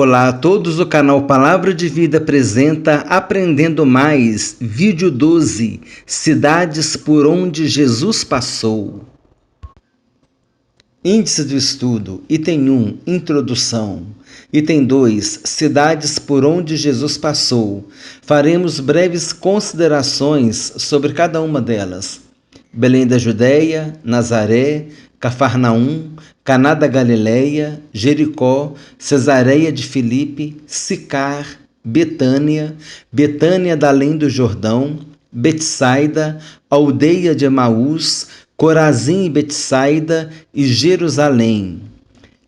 Olá a todos, o canal Palavra de Vida apresenta Aprendendo Mais, vídeo 12, Cidades por onde Jesus passou. Índice do estudo, item 1, Introdução. Item 2, Cidades por onde Jesus passou. Faremos breves considerações sobre cada uma delas. Belém da Judéia, Nazaré, Cafarnaum, Caná da Galileia, Jericó, Cesareia de Filipe, Sicar, Betânia, Betânia da além do Jordão, Betsaida, aldeia de Emaús, Corazim e Betsaida e Jerusalém.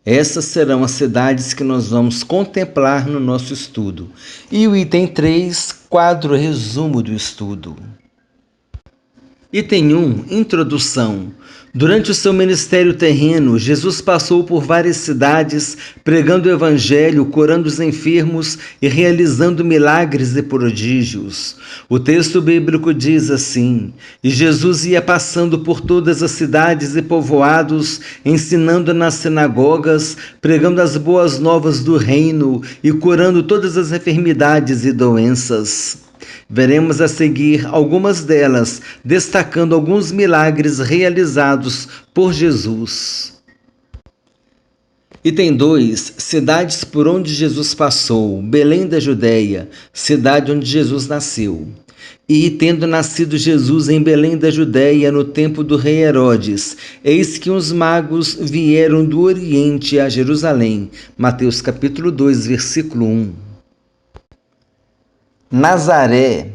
Essas serão as cidades que nós vamos contemplar no nosso estudo. E o item 3, quadro resumo do estudo. Item 1, Introdução. Durante o seu ministério terreno, Jesus passou por várias cidades, pregando o evangelho, curando os enfermos e realizando milagres e prodígios. O texto bíblico diz assim: E Jesus ia passando por todas as cidades e povoados, ensinando nas sinagogas, pregando as boas novas do reino e curando todas as enfermidades e doenças. Veremos a seguir algumas delas, destacando alguns milagres realizados por Jesus. Item 2, Cidades por onde Jesus passou. Belém da Judéia, cidade onde Jesus nasceu. E, tendo nascido Jesus em Belém da Judéia, no tempo do rei Herodes, eis que uns magos vieram do Oriente a Jerusalém. Mateus capítulo 2, versículo 1. Nazaré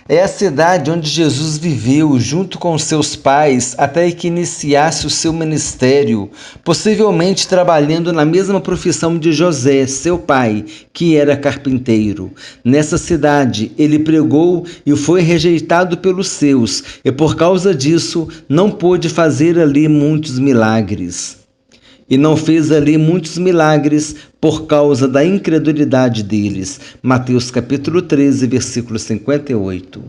é a cidade onde Jesus viveu junto com seus pais até que iniciasse o seu ministério, possivelmente trabalhando na mesma profissão de José, seu pai, que era carpinteiro. Nessa cidade ele pregou e foi rejeitado pelos seus, e por causa disso não pôde fazer ali muitos milagres. E não fez ali muitos milagres por causa da incredulidade deles. Mateus capítulo 13, versículo 58.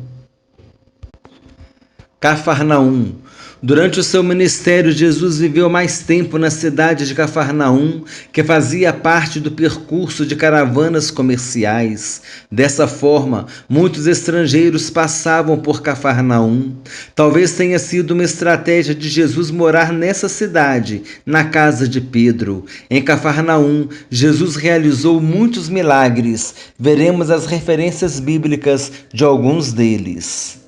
Cafarnaum. Durante o seu ministério, Jesus viveu mais tempo na cidade de Cafarnaum, que fazia parte do percurso de caravanas comerciais. Dessa forma, muitos estrangeiros passavam por Cafarnaum. Talvez tenha sido uma estratégia de Jesus morar nessa cidade, na casa de Pedro. Em Cafarnaum, Jesus realizou muitos milagres. Veremos as referências bíblicas de alguns deles.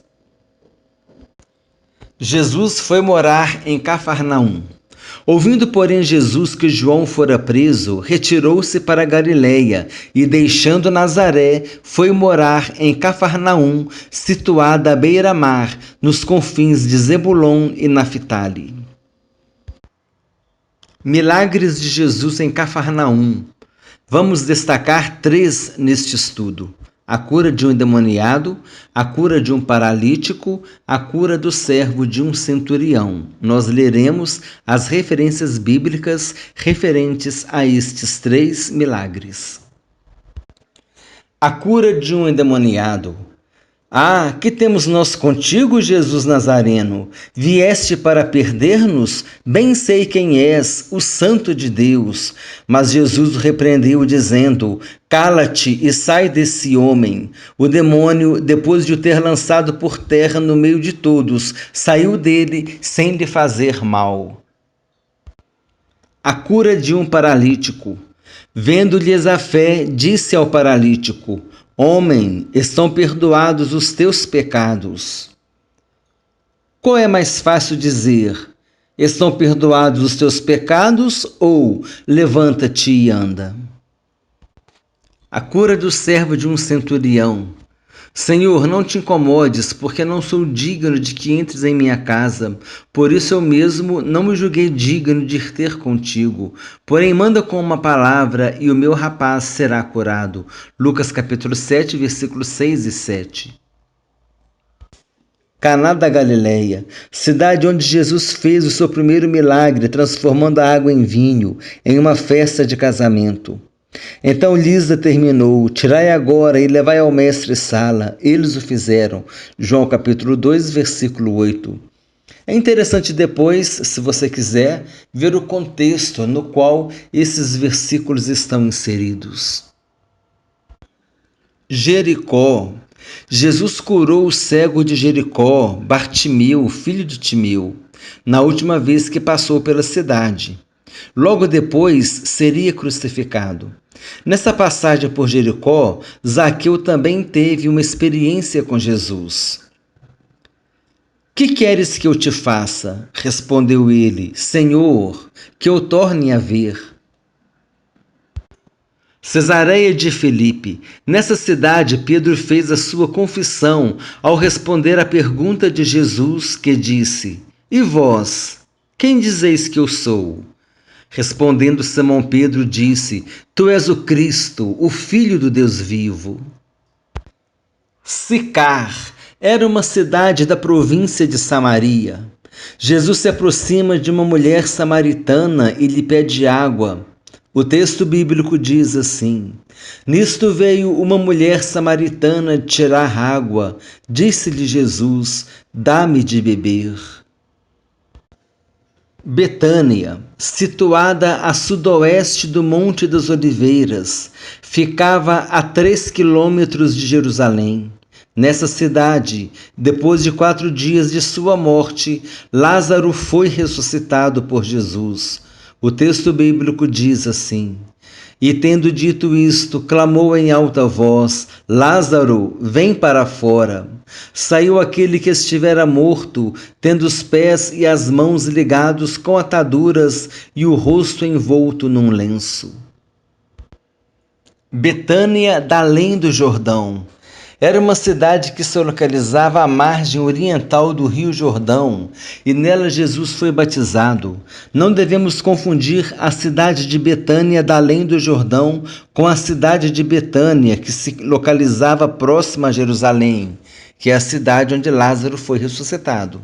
Jesus foi morar em Cafarnaum. Ouvindo, porém, Jesus que João fora preso, retirou-se para Galileia e, deixando Nazaré, foi morar em Cafarnaum, situada à beira-mar, nos confins de Zebulon e Naphtali. Milagres de Jesus em Cafarnaum. Vamos destacar 3 neste estudo: a cura de um endemoniado, a cura de um paralítico, a cura do servo de um centurião. Nós leremos as referências bíblicas referentes a estes 3 milagres. A cura de um endemoniado. Ah, que temos nós contigo, Jesus Nazareno? Vieste para perder-nos? Bem sei quem és, o Santo de Deus. Mas Jesus o repreendeu, dizendo: Cala-te e sai desse homem. O demônio, depois de o ter lançado por terra no meio de todos, saiu dele sem lhe fazer mal. A cura de um paralítico. Vendo-lhes a fé, disse ao paralítico: Homem, estão perdoados os teus pecados. Qual é mais fácil dizer? Estão perdoados os teus pecados ou levanta-te e anda? A cura do servo de um centurião. Senhor, não te incomodes, porque não sou digno de que entres em minha casa. Por isso eu mesmo não me julguei digno de ir ter contigo. Porém, manda com uma palavra e o meu rapaz será curado. Lucas capítulo 7, versículos 6 e 7. Caná da Galileia, cidade onde Jesus fez o seu primeiro milagre, transformando a água em vinho, em uma festa de casamento. Então lhes determinou: tirai agora e levai ao mestre Sala. Eles o fizeram. João capítulo 2, versículo 8. É interessante depois, se você quiser, ver o contexto no qual esses versículos estão inseridos. Jericó. Jesus curou o cego de Jericó, Bartimeu, filho de Timeu, na última vez que passou pela cidade. Logo depois seria crucificado. Nessa passagem por Jericó, Zaqueu também teve uma experiência com Jesus. Que queres que eu te faça? Respondeu ele, Senhor, que eu torne a ver. Cesareia de Filipe. Nessa cidade, Pedro fez a sua confissão ao responder à pergunta de Jesus, que disse: E vós, quem dizeis que eu sou? Respondendo Simão Pedro, disse: Tu és o Cristo, o Filho do Deus vivo. Sicar era uma cidade da província de Samaria. Jesus se aproxima de uma mulher samaritana e lhe pede água. O texto bíblico diz assim: Nisto veio uma mulher samaritana tirar água. Disse-lhe Jesus: Dá-me de beber. Betânia, situada a sudoeste do Monte das Oliveiras, ficava a 3 quilômetros de Jerusalém. Nessa cidade, depois de 4 dias de sua morte, Lázaro foi ressuscitado por Jesus. O texto bíblico diz assim: E tendo dito isto, clamou em alta voz: Lázaro, vem para fora. Saiu aquele que estivera morto, tendo os pés e as mãos ligados com ataduras e o rosto envolto num lenço. Betânia, da além do Jordão. Era uma cidade que se localizava à margem oriental do Rio Jordão, e nela Jesus foi batizado. Não devemos confundir a cidade de Betânia, da além do Jordão, com a cidade de Betânia, que se localizava próxima a Jerusalém, que é a cidade onde Lázaro foi ressuscitado.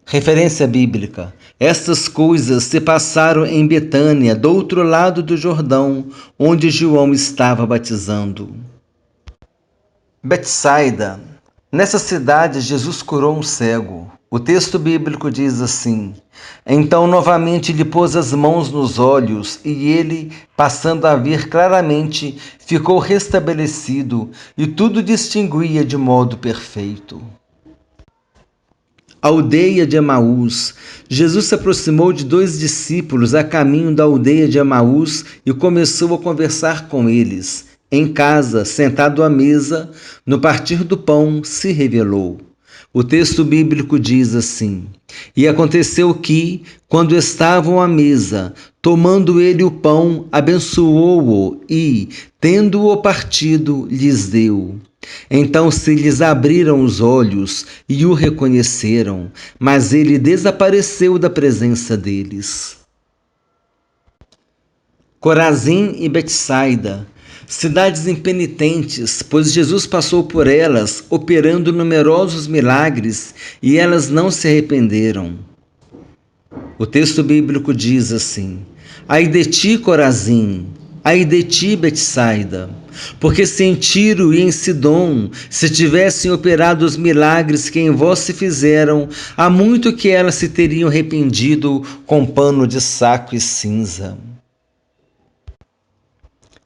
Referência bíblica. Estas coisas se passaram em Betânia, do outro lado do Jordão, onde João estava batizando. Betsaida. Nessa cidade, Jesus curou um cego. O texto bíblico diz assim: Então novamente lhe pôs as mãos nos olhos, e ele, passando a ver claramente, ficou restabelecido, e tudo distinguia de modo perfeito. Aldeia de Emaús. Jesus se aproximou de 2 discípulos a caminho da aldeia de Emaús e começou a conversar com eles. Em casa, sentado à mesa, no partir do pão, se revelou. O texto bíblico diz assim: E aconteceu que, quando estavam à mesa, tomando ele o pão, abençoou-o e, tendo-o partido, lhes deu. Então se lhes abriram os olhos e o reconheceram, mas ele desapareceu da presença deles. Corazim e Betsaida. Cidades impenitentes, pois Jesus passou por elas, operando numerosos milagres, e elas não se arrependeram. O texto bíblico diz assim: Ai de ti, Corazim, ai de ti, Betsaida, porque se em Tiro e em Sidom se tivessem operado os milagres que em vós se fizeram, há muito que elas se teriam arrependido com pano de saco e cinza.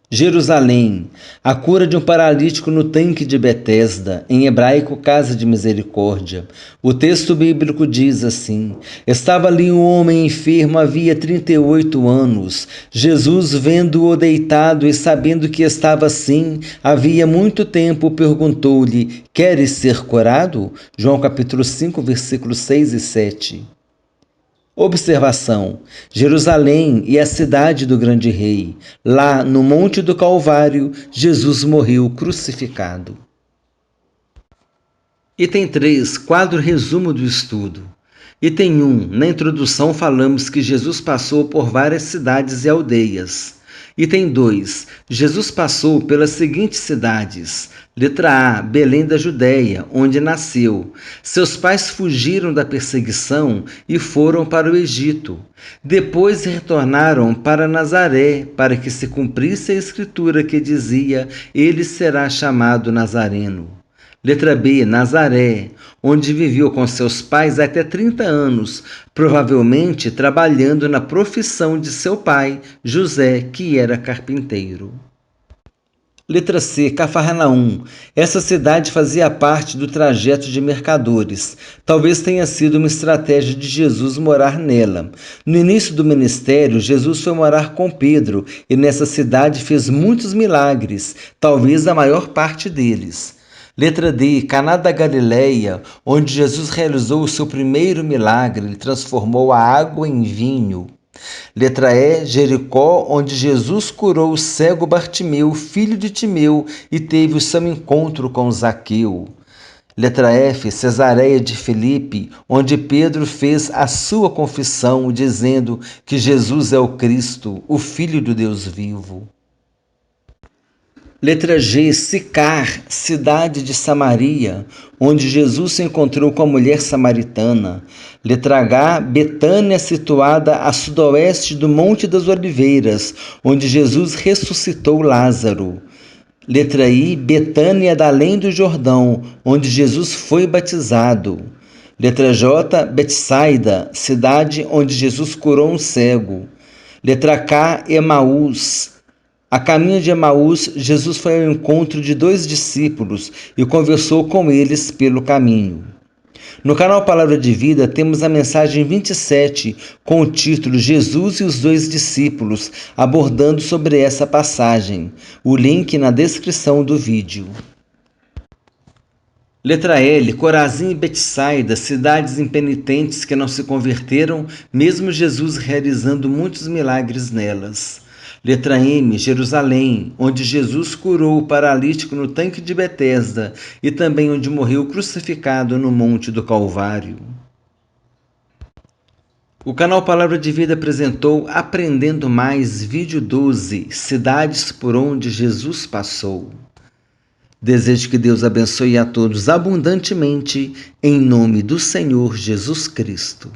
Jerusalém, a cura de um paralítico no tanque de Betesda, em hebraico casa de misericórdia. O texto bíblico diz assim: Estava ali um homem enfermo havia 38 anos. Jesus, vendo-o deitado e sabendo que estava assim havia muito tempo, perguntou-lhe: Queres ser curado? João capítulo 5, versículos 6 e 7. Observação: Jerusalém e a cidade do grande rei. Lá, no Monte do Calvário, Jesus morreu crucificado. Item 3, quadro resumo do estudo. Item 1, na introdução falamos que Jesus passou por várias cidades e aldeias. Item 2, Jesus passou pelas seguintes cidades. Letra A, Belém da Judéia, onde nasceu. Seus pais fugiram da perseguição e foram para o Egito. Depois retornaram para Nazaré, para que se cumprisse a escritura que dizia: ele será chamado Nazareno. Letra B, Nazaré, onde viveu com seus pais até 30 anos, provavelmente trabalhando na profissão de seu pai, José, que era carpinteiro. Letra C, Cafarnaum. Essa cidade fazia parte do trajeto de mercadores. Talvez tenha sido uma estratégia de Jesus morar nela. No início do ministério, Jesus foi morar com Pedro e nessa cidade fez muitos milagres, talvez a maior parte deles. Letra D, Caná da Galileia, onde Jesus realizou o seu primeiro milagre, ele transformou a água em vinho. Letra E, Jericó, onde Jesus curou o cego Bartimeu, filho de Timeu, e teve o seu encontro com Zaqueu. Letra F, Cesareia de Filipe, onde Pedro fez a sua confissão, dizendo que Jesus é o Cristo, o Filho do Deus vivo. Letra G, Sicar, cidade de Samaria, onde Jesus se encontrou com a mulher samaritana. Letra H, Betânia, situada a sudoeste do Monte das Oliveiras, onde Jesus ressuscitou Lázaro. Letra I, Betânia da Além do Jordão, onde Jesus foi batizado. Letra J, Betsaida, cidade onde Jesus curou um cego. Letra K, Emaús. A caminho de Emaús, Jesus foi ao encontro de 2 discípulos e conversou com eles pelo caminho. No canal Palavra de Vida temos a mensagem 27 com o título Jesus e os 2 discípulos, abordando sobre essa passagem. O link na descrição do vídeo. Letra L, Corazim e Betsaida, cidades impenitentes que não se converteram, mesmo Jesus realizando muitos milagres nelas. Letra M, Jerusalém, onde Jesus curou o paralítico no tanque de Betesda e também onde morreu crucificado no Monte do Calvário. O canal Palavra de Vida apresentou Aprendendo Mais, vídeo 12, Cidades por onde Jesus passou. Desejo que Deus abençoe a todos abundantemente, em nome do Senhor Jesus Cristo.